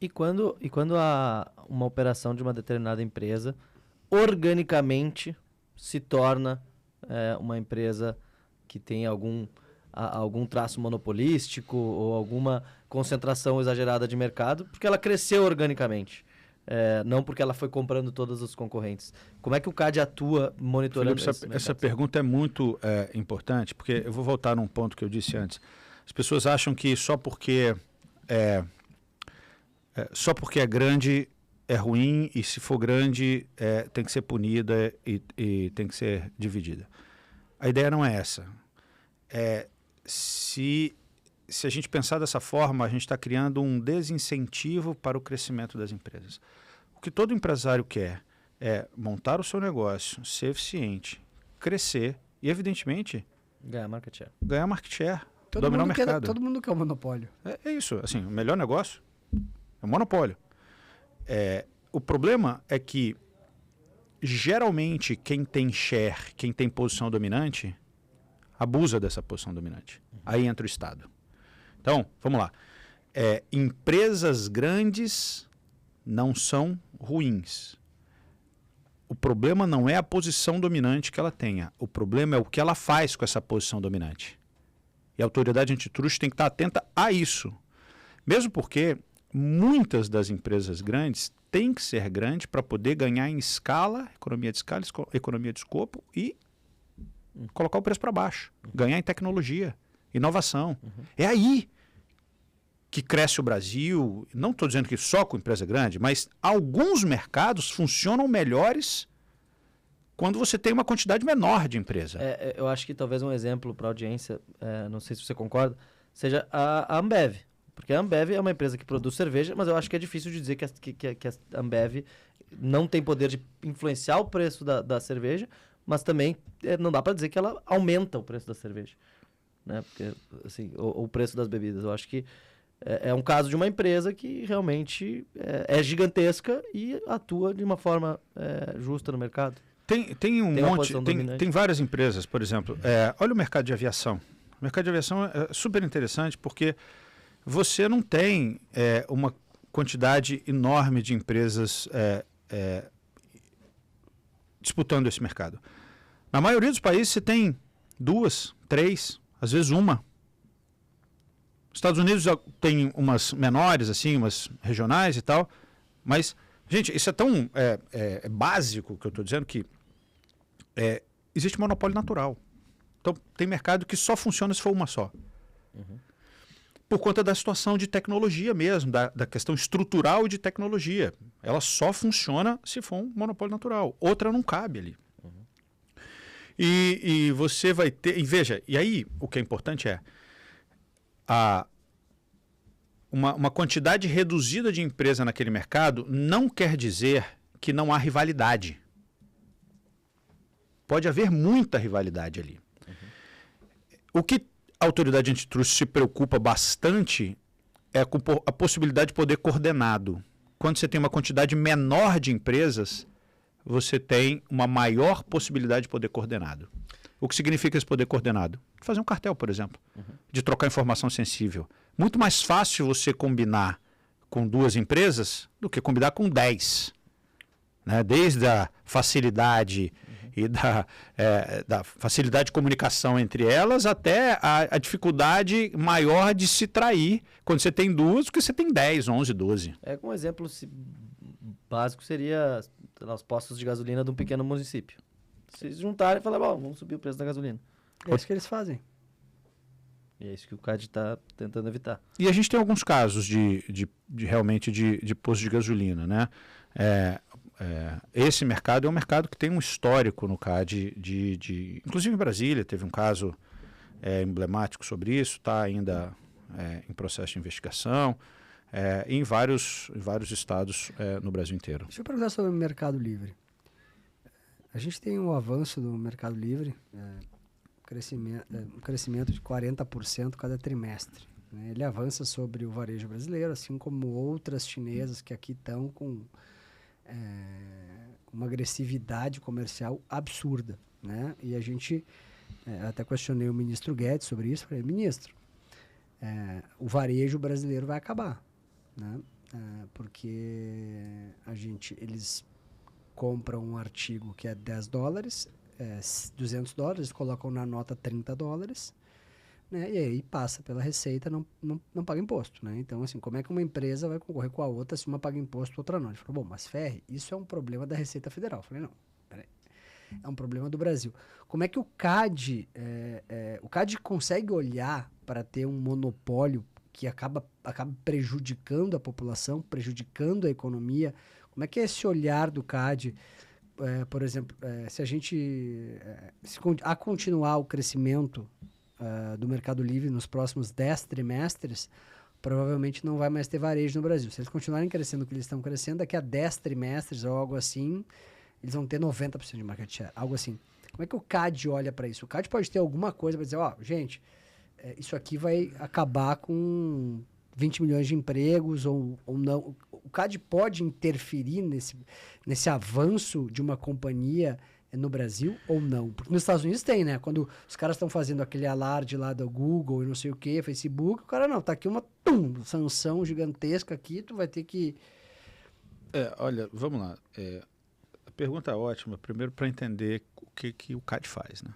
E quando uma operação de uma determinada empresa organicamente se torna uma empresa que tem algum traço monopolístico ou alguma concentração exagerada de mercado, porque ela cresceu organicamente, não porque ela foi comprando todos os concorrentes. Como é que o CAD atua monitorando Felipe, essa pergunta é muito importante, porque eu vou voltar num ponto que eu disse antes. As pessoas acham que só porque é grande é ruim, e se for grande tem que ser punida e tem que ser dividida. A ideia não é essa. Se a gente pensar dessa forma, a gente está criando um desincentivo para o crescimento das empresas. O que todo empresário quer é montar o seu negócio, ser eficiente, crescer e, evidentemente, ganhar market share. Ganhar market share, dominar o mercado. Todo mundo quer o monopólio. É isso. Assim, o melhor negócio é o monopólio. O problema é que, geralmente, quem tem share, quem tem posição dominante, abusa dessa posição dominante. Aí entra o Estado. Então, vamos lá. Empresas grandes não são ruins. O problema não é a posição dominante que ela tenha. O problema é o que ela faz com essa posição dominante. E a autoridade antitruste tem que estar atenta a isso. Mesmo porque muitas das empresas grandes têm que ser grandes para poder ganhar em escala, economia de escala, economia de escopo e colocar o preço para baixo. Ganhar em tecnologia, inovação. É aí que cresce o Brasil. Não estou dizendo que só com empresa grande, mas alguns mercados funcionam melhores quando você tem uma quantidade menor de empresa. Eu acho que talvez um exemplo para a audiência, não sei se você concorda, seja a Ambev. Porque a Ambev é uma empresa que produz cerveja, mas eu acho que é difícil de dizer que a Ambev não tem poder de influenciar o preço da cerveja, mas também não dá para dizer que ela aumenta o preço da cerveja, né? Porque, assim, o preço das bebidas. Eu acho que é um caso de uma empresa que realmente é gigantesca e atua de uma forma justa no mercado. Tem várias empresas, por exemplo. Olha o mercado de aviação. O mercado de aviação é super interessante porque você não tem uma quantidade enorme de empresas disputando esse mercado. Na maioria dos países você tem 2, 3, às vezes uma. Os Estados Unidos já tem umas menores, assim, umas regionais e tal, mas, gente, isso é tão básico que eu estou dizendo que existe monopólio natural. Então, tem mercado que só funciona se for uma só. Por conta da situação de tecnologia mesmo, da questão estrutural de tecnologia. Ela só funciona se for um monopólio natural. Outra não cabe ali. E você vai ter... E veja, e aí o que é importante é uma quantidade reduzida de empresa naquele mercado não quer dizer que não há rivalidade. Pode haver muita rivalidade ali. O que a autoridade antitruste se preocupa bastante é com a possibilidade de poder coordenado. Quando você tem uma quantidade menor de empresas, você tem uma maior possibilidade de poder coordenado. O que significa esse poder coordenado? Fazer um cartel, por exemplo, de trocar informação sensível. Muito mais fácil você combinar com 2 empresas do que combinar com 10. Né? Desde a facilidade e da facilidade de comunicação entre elas até a dificuldade maior de se trair quando você tem 2 do que você tem 10, 11, 12. Um exemplo básico seria os postos de gasolina de um pequeno município. Se juntarem e falarem, vamos subir o preço da gasolina. É isso que eles fazem. E é isso que o CAD está tentando evitar. E a gente tem alguns casos realmente de posto de gasolina, né? Esse mercado é um mercado que tem um histórico no CAD, inclusive em Brasília teve um caso emblemático sobre isso, está ainda em processo de investigação, e em vários estados no Brasil inteiro. Deixa eu perguntar sobre o Mercado Livre. A gente tem um avanço do Mercado Livre, um crescimento de 40% cada trimestre. Né? Ele avança sobre o varejo brasileiro, assim como outras chinesas que aqui estão com uma agressividade comercial absurda. Né? E a gente, até questionei o ministro Guedes sobre isso, falei, ministro, o varejo brasileiro vai acabar. Né? porque eles compram um artigo que é $10, $200, colocam na nota $30, né? E aí passa pela receita, não paga imposto, né? Então, assim, como é que uma empresa vai concorrer com a outra se uma paga imposto e outra não? Ele falou, bom, mas Ferri, isso é um problema da Receita Federal. Eu falei, não, peraí. É um problema do Brasil. Como é que o CAD consegue olhar para ter um monopólio que acaba prejudicando a população, prejudicando a economia? Como é que é esse olhar do CAD? Por exemplo, se a gente a continuar o crescimento do Mercado Livre nos próximos 10 trimestres, provavelmente não vai mais ter varejo no Brasil. Se eles continuarem crescendo o que eles estão crescendo, daqui a 10 trimestres ou algo assim, eles vão ter 90% de market share, algo assim. Como é que o CAD olha para isso? O CAD pode ter alguma coisa para dizer, gente, isso aqui vai acabar com 20 milhões de empregos ou não. O CAD pode interferir nesse avanço de uma companhia no Brasil ou não? Porque nos Estados Unidos tem, né? Quando os caras estão fazendo aquele alarde lá da Google e não sei o que, Facebook, o cara não, tá aqui uma sanção gigantesca aqui, tu vai ter que... Olha, vamos lá. A pergunta é ótima, primeiro para entender o que o CAD faz, né?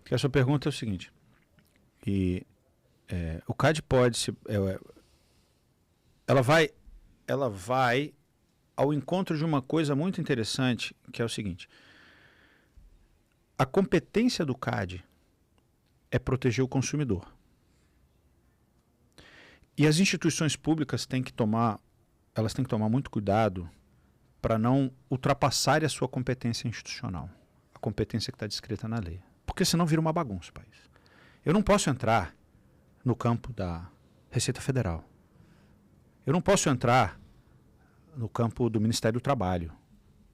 Porque a sua pergunta é o seguinte, o CAD pode ela vai ao encontro de uma coisa muito interessante, que é o seguinte, a competência do CAD é proteger o consumidor. E as instituições públicas têm que tomar muito cuidado para não ultrapassar a sua competência institucional, a competência que está descrita na lei. Porque senão vira uma bagunça o país. Eu não posso entrar no campo da Receita Federal. Eu não posso entrar no campo do Ministério do Trabalho.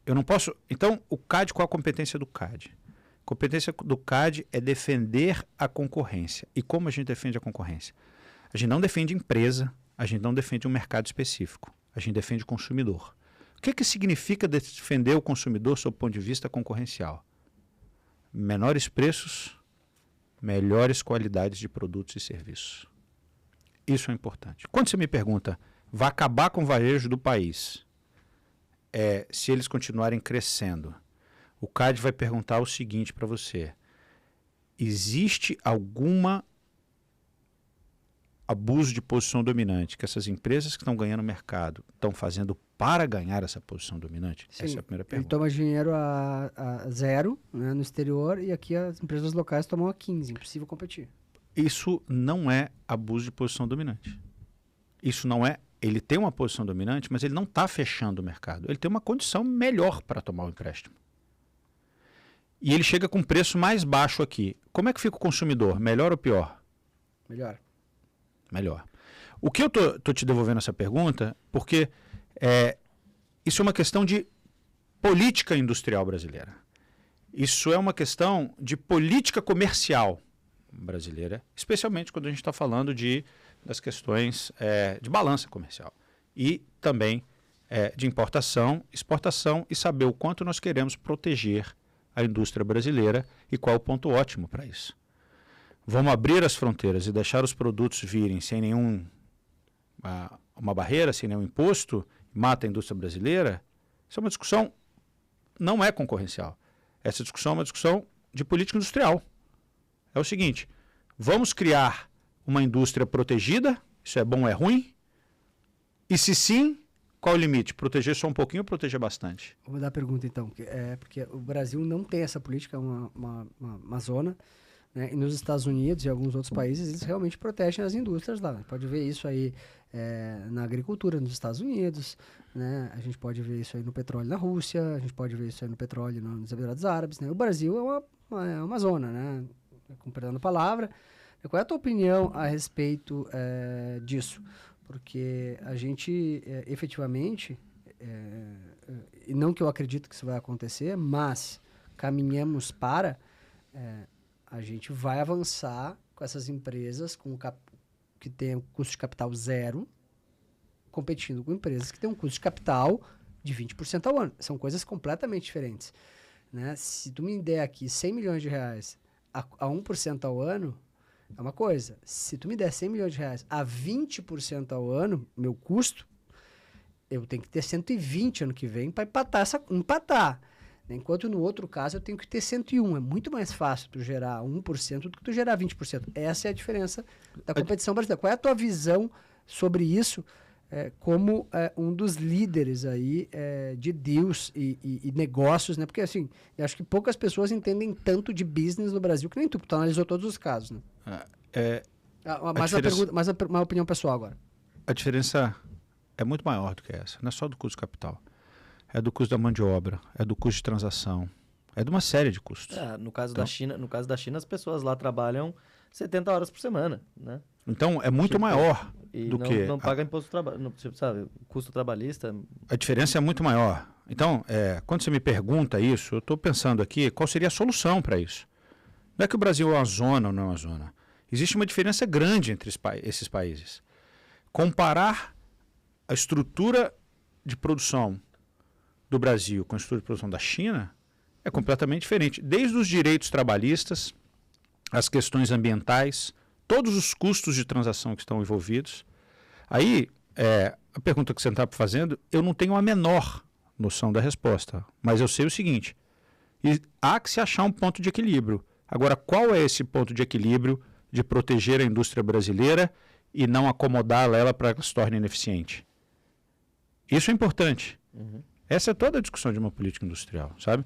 Eu não posso... Então, o CAD, qual a competência do CAD? A competência do CAD é defender a concorrência. E como a gente defende a concorrência? A gente não defende empresa, a gente não defende um mercado específico. A gente defende o consumidor. O que significa defender o consumidor sob o ponto de vista concorrencial? Menores preços, melhores qualidades de produtos e serviços. Isso é importante. Quando você me pergunta, vai acabar com o varejo do país, se eles continuarem crescendo, o CAD vai perguntar o seguinte para você, existe alguma abuso de posição dominante que essas empresas que estão ganhando mercado estão fazendo para ganhar essa posição dominante? Sim, essa é a primeira pergunta. Ele toma dinheiro a 0, né, no exterior, e aqui as empresas locais tomam a 15, impossível competir. Isso não é abuso de posição dominante. Isso não é... Ele tem uma posição dominante, mas ele não está fechando o mercado. Ele tem uma condição melhor para tomar o empréstimo. E ele chega com um preço mais baixo aqui. Como é que fica o consumidor? Melhor ou pior? Melhor. Melhor. O que eu tô te devolvendo essa pergunta, porque isso é uma questão de política industrial brasileira. Isso é uma questão de política comercial brasileira, especialmente quando a gente está falando das questões de balança comercial. E também de importação, exportação e saber o quanto nós queremos proteger a indústria brasileira e qual é o ponto ótimo para isso. Vamos abrir as fronteiras e deixar os produtos virem sem uma barreira, sem nenhum imposto, mata a indústria brasileira? Isso é uma discussão, não é concorrencial. Essa discussão é uma discussão de política industrial. É o seguinte, vamos criar uma indústria protegida, isso é bom ou é ruim? E se sim, qual o limite? Proteger só um pouquinho ou proteger bastante? Vou mudar a pergunta então, porque o Brasil não tem essa política, é uma zona, né? E nos Estados Unidos e alguns outros países, eles realmente protegem as indústrias lá. Pode ver isso aí na agricultura nos Estados Unidos, né? A gente pode ver isso aí no petróleo na Rússia, a gente pode ver isso aí no petróleo nos Emirados Árabes, né? O Brasil é uma zona, né? Com perdão da palavra. Qual é a tua opinião a respeito disso? Porque a gente, efetivamente, e não que eu acredito que isso vai acontecer, mas caminhamos para... a gente vai avançar com essas empresas que têm custo de capital 0, competindo com empresas que têm um custo de capital de 20% ao ano. São coisas completamente diferentes, né? Se tu me der aqui 100 milhões de reais a 1% ao ano, é uma coisa. Se tu me der 100 milhões de reais a 20% ao ano, meu custo eu tenho que ter 120 ano que vem para empatar. Enquanto no outro caso eu tenho que ter 101. É muito mais fácil tu gerar 1% do que tu gerar 20%. Essa é a diferença da competição brasileira. Qual é a tua visão sobre isso como um dos líderes aí de deals e negócios, né? Porque assim, eu acho que poucas pessoas entendem tanto de business no Brasil que nem tu analisou todos os casos, né? Mais uma opinião pessoal agora. A diferença é muito maior do que essa. Não é só do custo de capital. É do custo da mão de obra, é do custo de transação, é de uma série de custos. No caso da China, as pessoas lá trabalham 70 horas por semana, né? Então, é muito maior do que... não paga imposto de trabalho, sabe? Custo trabalhista... A diferença é muito maior. Então, quando você me pergunta isso, eu estou pensando aqui qual seria a solução para isso. Não é que o Brasil é uma zona ou não é uma zona. Existe uma diferença grande entre esses países. Comparar a estrutura de produção do Brasil com a estrutura de produção da China é completamente diferente. Desde os direitos trabalhistas, as questões ambientais, todos os custos de transação que estão envolvidos. Aí, a pergunta que você está fazendo, eu não tenho a menor noção da resposta, mas eu sei o seguinte, há que se achar um ponto de equilíbrio. Agora, qual é esse ponto de equilíbrio de proteger a indústria brasileira e não acomodá-la ela para que ela se torne ineficiente? Isso é importante. Essa é toda a discussão de uma política industrial, sabe?